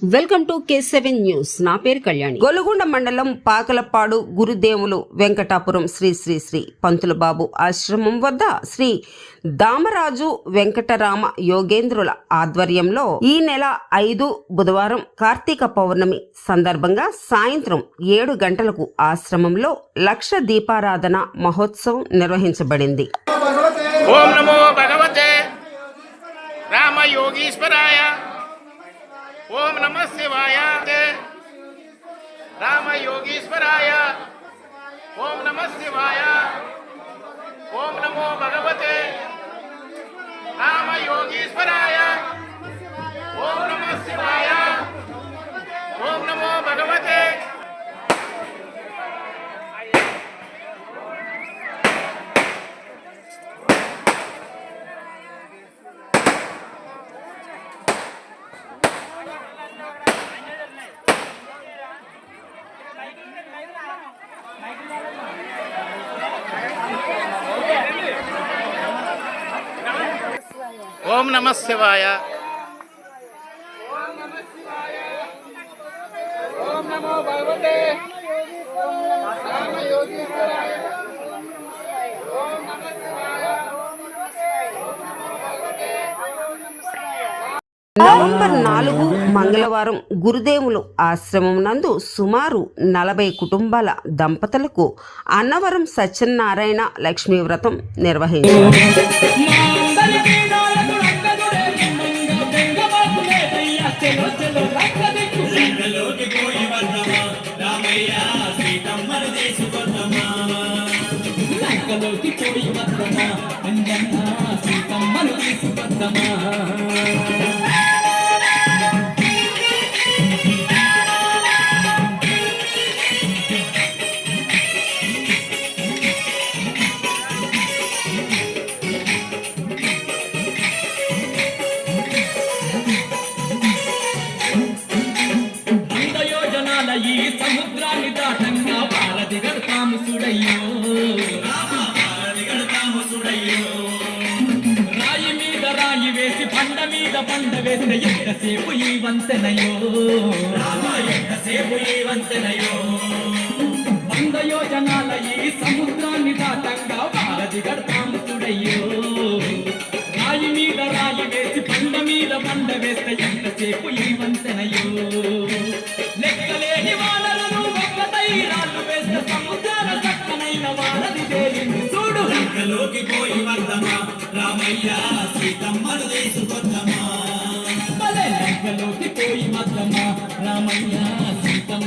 Welcome to K7 news. నా పేరు కళ్యాణి. గొలుగొండ మండలం పాకలపాడు గురుదేవులు వెంకటాపురం శ్రీ శ్రీ శ్రీ పంతుల బాబు ఆశ్రమం వద్ద శ్రీ దామరాజు వెంకటరామ యోగేంద్రుల ఆధ్వర్యంలో ఈ నెల 5 బుధవారం కార్తీక పౌర్ణమి సందర్భంగా సాయంత్రం 7 గంటలకు ఆశ్రమంలో లక్ష దీపారాధన మహోత్సవం నిర్వహించబడింది. ఓం నమో భగవతే రామ యోగీశ్వరాయ. ఓం నమః శివాయ రామ యోగీశ్వరాయ. ఓం నమః శివాయ. ఓం నమో భగవతే రామ యోగీశ్వరాయ. ఓం నమః శివాయ. ఓం నమో భగవతే. ఓం నమః శివాయ. ఓం నమో భగవతే రామ యోగీశ్వరాయ. ఓం నమః శివాయ. నవంబర్ 4 మంగళవారం గురుదేవులు ఆశ్రమం నందు సుమారు 40 కుటుంబాల దంపతులకు అన్నవరం సత్యనారాయణ లక్ష్మీ వ్రతం నిర్వహించారు. ఈ సముద్రాన్ని దాటంగా పాలదిగడతాము సుడయ్యో, రాయి మీద రాయి వేసి పండ మీద పండ వేసిన ఎంతసేపు ఈ వంతెనయో, ఎంతసేపు ఈ వంతెనయో. 100 యోజనాల ఈ సముద్రాన్ని దాటంగా పాలదిగడతాము సుడయ్యో, రాయి మీద రాయి వేసి పండ మీద పండ వేస్తే ఎంతసేపు ఈ వంతెనయో. లెక్కలేని వానలను ఒక్కటై రాళ్ళు వేస్తే సముద్రాల చక్కనైన వానది తేలింది చూడు. లంకలోకి పోయి వద్దమా రామయ్య సీతమ్మను తీసుకొద్దమా, లంకలోకి పోయి వద్దమా రామయ్య సీతమ్మ